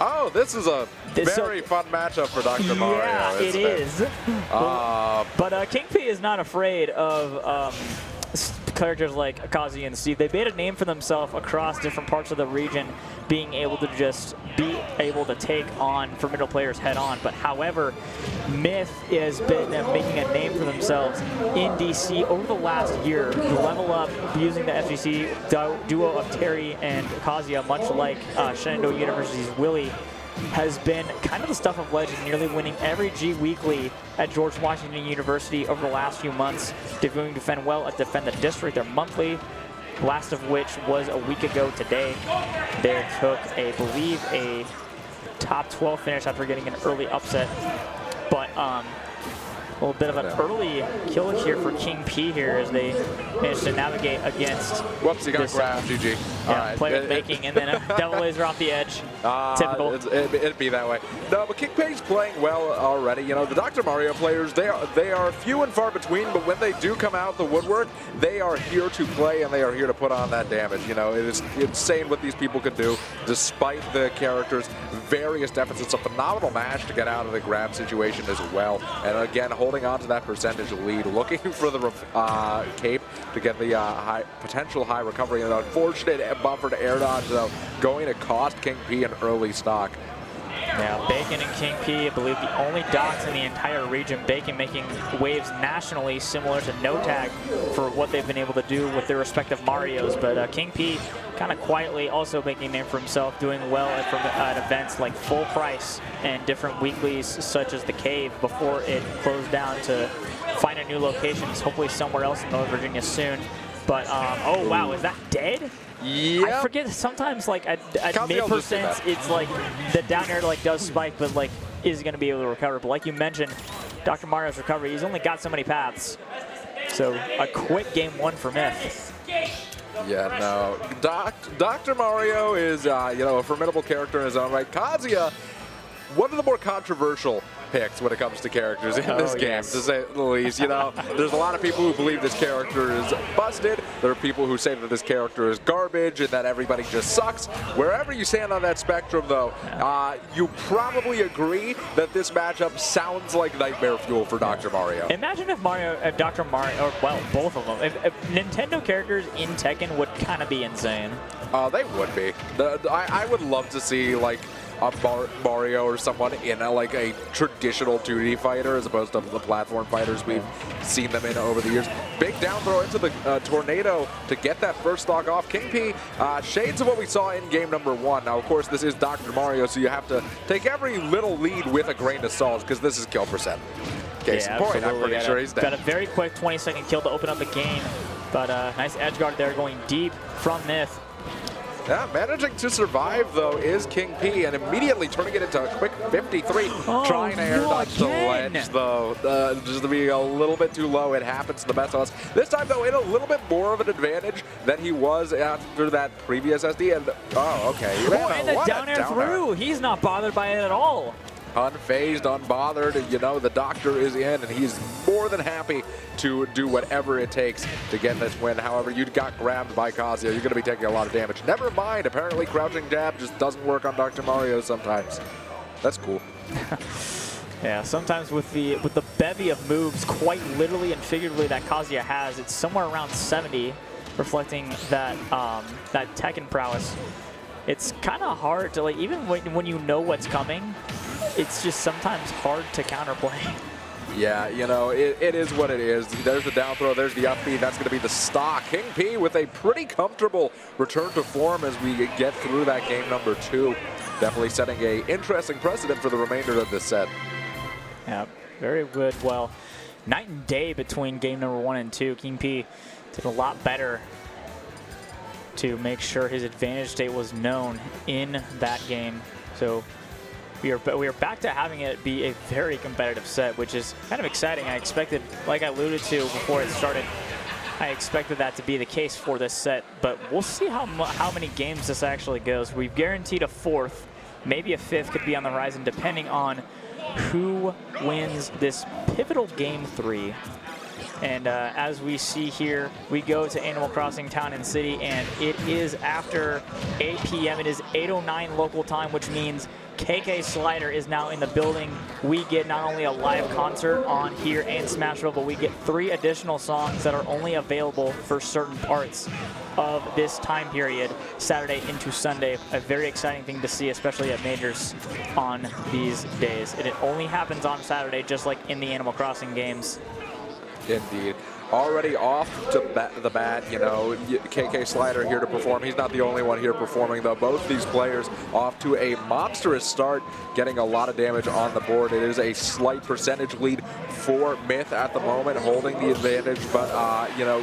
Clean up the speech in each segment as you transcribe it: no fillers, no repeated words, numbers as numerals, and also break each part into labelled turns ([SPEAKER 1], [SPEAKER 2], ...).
[SPEAKER 1] Oh, this is a very fun matchup for Dr. Mario.
[SPEAKER 2] Yeah, it is. But KingP is not afraid of characters like Kazuya and Steve. They made a name for themselves across different parts of the region, being able to just be able to take on formidable players head on. But however, Myth has been making a name for themselves in DC over the last year. The level up using the FGC duo of Terry and Kazuya, much like Shenandoah University's Willie, has been kind of the stuff of legend, nearly winning every G Weekly at George Washington University over the last few months. They're going to defend well at Defend the District, their monthly, last of which was a week ago today. They took, I believe, a top 12 finish after getting an early upset. But a little bit of an early kill here for KingP here as they managed to navigate against.
[SPEAKER 1] Whoops, he got grabbed, GG.
[SPEAKER 2] Yeah, player making, and then a Devil Laser off the edge. Typical.
[SPEAKER 1] It'd be that way. No, but KingP's playing well already. You know, the Dr. Mario players, they are few and far between, but when they do come out the woodwork, they are here to play and they are here to put on that damage. You know, it is insane what these people can do despite the characters' various deficits. A phenomenal match to get out of the grab situation as well. And again, holding on to that percentage lead, looking for the cape to get the potential high recovery. And an unfortunate buffered air dodge, though, going to cost KingP an early stock.
[SPEAKER 2] Yeah, Bacon and KingP, I believe the only docs in the entire region. Bacon making waves nationally, similar to No Tag for what they've been able to do with their respective Marios. But KingP kind of quietly also making a name for himself, doing well at events like Full Price and different weeklies such as the Cave before it closed down to find a new location, hopefully somewhere else in Northern Virginia soon. But, oh wow, is that dead?
[SPEAKER 1] Yeah.
[SPEAKER 2] I forget sometimes, like at mid-percent, it's like the down air like does spike, but like is going to be able to recover. But like you mentioned, Dr. Mario's recovery, he's only got so many paths. So a quick game one for Myth.
[SPEAKER 1] Yeah, no. Dr. Mario is, you know, a formidable character in his own right. Kazuya, one of the more controversial picks when it comes to characters in this game, to say the least. You know, there's a lot of people who believe this character is busted. There are people who say that this character is garbage and that everybody just sucks. Wherever you stand on that spectrum, though, you probably agree that this matchup sounds like nightmare fuel for Dr. Mario.
[SPEAKER 2] Imagine if Dr. Mario, or well, both of them, if Nintendo characters in Tekken would kind of be insane.
[SPEAKER 1] They would be. I would love to see, like, a Mario or someone in like a traditional 2D fighter as opposed to the platform fighters we've seen them in over the years. Big down throw into the tornado to get that first stock off. KingP, shades of what we saw in game number one. Now, of course, this is Dr. Mario, so you have to take every little lead with a grain of salt because this is kill percent. Case in point, I'm pretty sure he's dead.
[SPEAKER 2] Got a very quick 20-second kill to open up the game, but nice edge guard there going deep from Myth.
[SPEAKER 1] Yeah, managing to survive, though, is KingP, and immediately turning it into a quick 53. Trying to air dodge the ledge, though, just to be a little bit too low. It happens to the best of us. This time, though, in a little bit more of an advantage than he was after that previous SD. And oh, okay.
[SPEAKER 2] And the down air through. He's not bothered by it at all.
[SPEAKER 1] Unfazed, unbothered, you know, the doctor is in, and he's more than happy to do whatever it takes to get this win. However, you got grabbed by Kazuya, you're going to be taking a lot of damage. Never mind, apparently crouching jab just doesn't work on Dr. Mario sometimes. That's cool.
[SPEAKER 2] Yeah, sometimes with the bevy of moves, quite literally and figuratively, that Kazuya has, it's somewhere around 70, reflecting that that Tekken prowess. It's kind of hard to, like, even when you know what's coming, it's just sometimes hard to counterplay.
[SPEAKER 1] Yeah, you know, it is what it is. There's the down throw, there's the up B. That's going to be the stock. KingP with a pretty comfortable return to form as we get through that game number two. Definitely setting a interesting precedent for the remainder of this set.
[SPEAKER 2] Yeah, very good. Well, night and day between game number 1 and 2. KingP did a lot better to make sure his advantage state was known in that game. So we are back to having it be a very competitive set, which is kind of exciting. I expected, like I alluded to before it started, I expected that to be the case for this set, but we'll see how many games this actually goes. We've guaranteed a 4th, maybe a 5th could be on the horizon, depending on who wins this pivotal game 3. And as we see here, we go to Animal Crossing Town and City, and it is after 8 p.m. It is 8:09 local time, which means KK Slider is now in the building. We get not only a live concert on here and Smashville, but we get 3 additional songs that are only available for certain parts of this time period, Saturday into Sunday. A very exciting thing to see, especially at majors on these days. And it only happens on Saturday, just like in the Animal Crossing games.
[SPEAKER 1] Indeed. Already off to the bat, you know, KK Slider here to perform. He's not the only one here performing, though. Both these players off to a monstrous start, getting a lot of damage on the board. It is a slight percentage lead for Myth at the moment, holding the advantage, but, you know,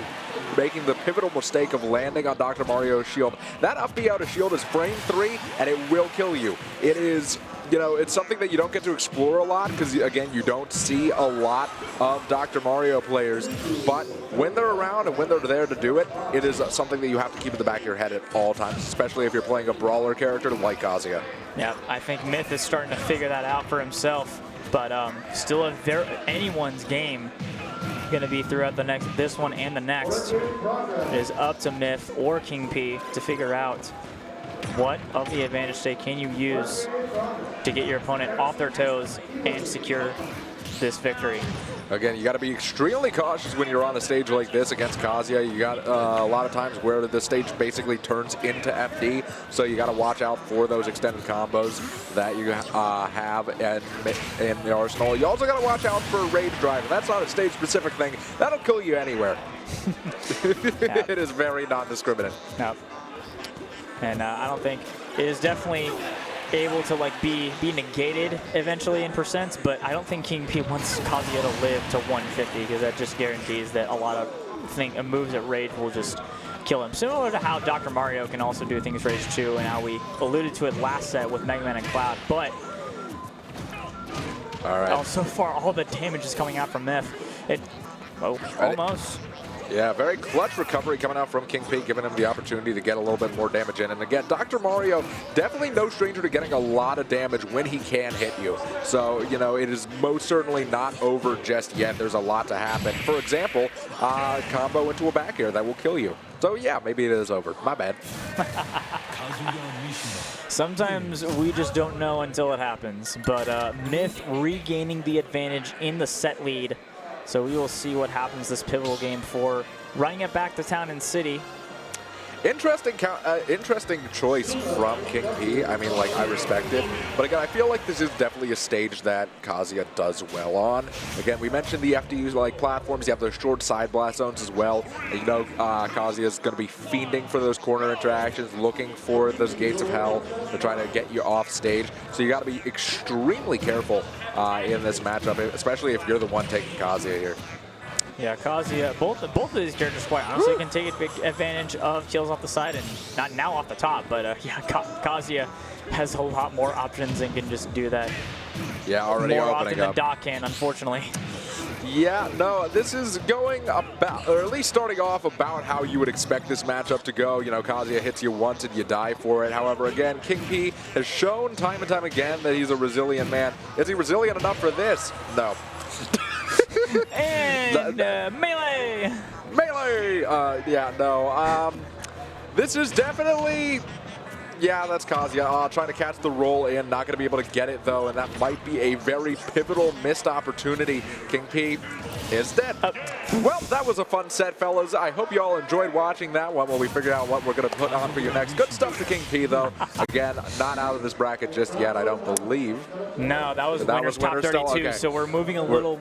[SPEAKER 1] making the pivotal mistake of landing on Dr. Mario's shield. That up B out of shield is frame 3, and it will kill you. It is, you know, it's something that you don't get to explore a lot because, again, you don't see a lot of Dr. Mario players. But when they're around and when they're there to do it, it is something that you have to keep in the back of your head at all times, especially if you're playing a brawler character like Kazuya.
[SPEAKER 2] Yeah, I think Myth is starting to figure that out for himself. But still, anyone's game going to be throughout this one and the next. It is up to Myth or KingP to figure out what of the advantage state can you use to get your opponent off their toes and secure this victory.
[SPEAKER 1] Again, you got to be extremely cautious when you're on a stage like this against Kazuya. You got a lot of times where the stage basically turns into FD, so you got to watch out for those extended combos that you have in the arsenal. You also got to watch out for Rage Drive. And that's not a stage-specific thing. That'll kill you anywhere. It is very non-discriminate.
[SPEAKER 2] No. And I don't think it is definitely able to like be negated eventually in percents, but I don't think KingP wants Kazuya to live to 150 because that just guarantees that a lot of moves at Rage will just kill him. Similar to how Dr. Mario can also do things Rage 2 and how we alluded to it last set with Mega Man and Cloud, but
[SPEAKER 1] all right.
[SPEAKER 2] So far all the damage is coming out from Myth. Almost.
[SPEAKER 1] Yeah, very clutch recovery coming out from KingP, giving him the opportunity to get a little bit more damage in. And again, Dr. Mario, definitely no stranger to getting a lot of damage when he can hit you. So, you know, it is most certainly not over just yet. There's a lot to happen. For example, combo into a back air that will kill you. So, yeah, maybe it is over. My bad.
[SPEAKER 2] Sometimes we just don't know until it happens. But Myth regaining the advantage in the set lead. So we will see what happens this pivotal game for running it back to Town and City.
[SPEAKER 1] Interesting choice from KingP. I mean, like, I respect it. But again, I feel like this is definitely a stage that Kazuya does well on. Again, we mentioned the FDUs like platforms. You have those short side blast zones as well. And, you know, Kazuya is going to be fiending for those corner interactions, looking for those gates of hell to try to get you off stage. So you got to be extremely careful in this matchup, especially if you're the one taking Kazuya here.
[SPEAKER 2] Yeah, Kazuya, both of these characters, quite honestly, can take advantage of kills off the side, and not now off the top, but yeah, Kazuya has a lot more options and can just do that.
[SPEAKER 1] Yeah, already
[SPEAKER 2] more
[SPEAKER 1] opening
[SPEAKER 2] often
[SPEAKER 1] up.
[SPEAKER 2] than Doc can, unfortunately.
[SPEAKER 1] Yeah, no, this is going about, or at least starting off about how you would expect this matchup to go. You know, Kazuya hits you once and you die for it. However, again, KingP has shown time and time again that he's a resilient man. Is he resilient enough for this? No.
[SPEAKER 2] And melee!
[SPEAKER 1] Melee! Yeah, no. This is definitely... Yeah, that's Kazuya. Trying to catch the roll in. Not going to be able to get it, though, and that might be a very pivotal missed opportunity. KingP is dead. Well, that was a fun set, fellas. I hope you all enjoyed watching that one while we figured out what we're going to put on for you next. Good stuff to KingP, though. Again, not out of this bracket just yet, I don't believe.
[SPEAKER 2] No, that was winner's top 32, okay. So we're moving a little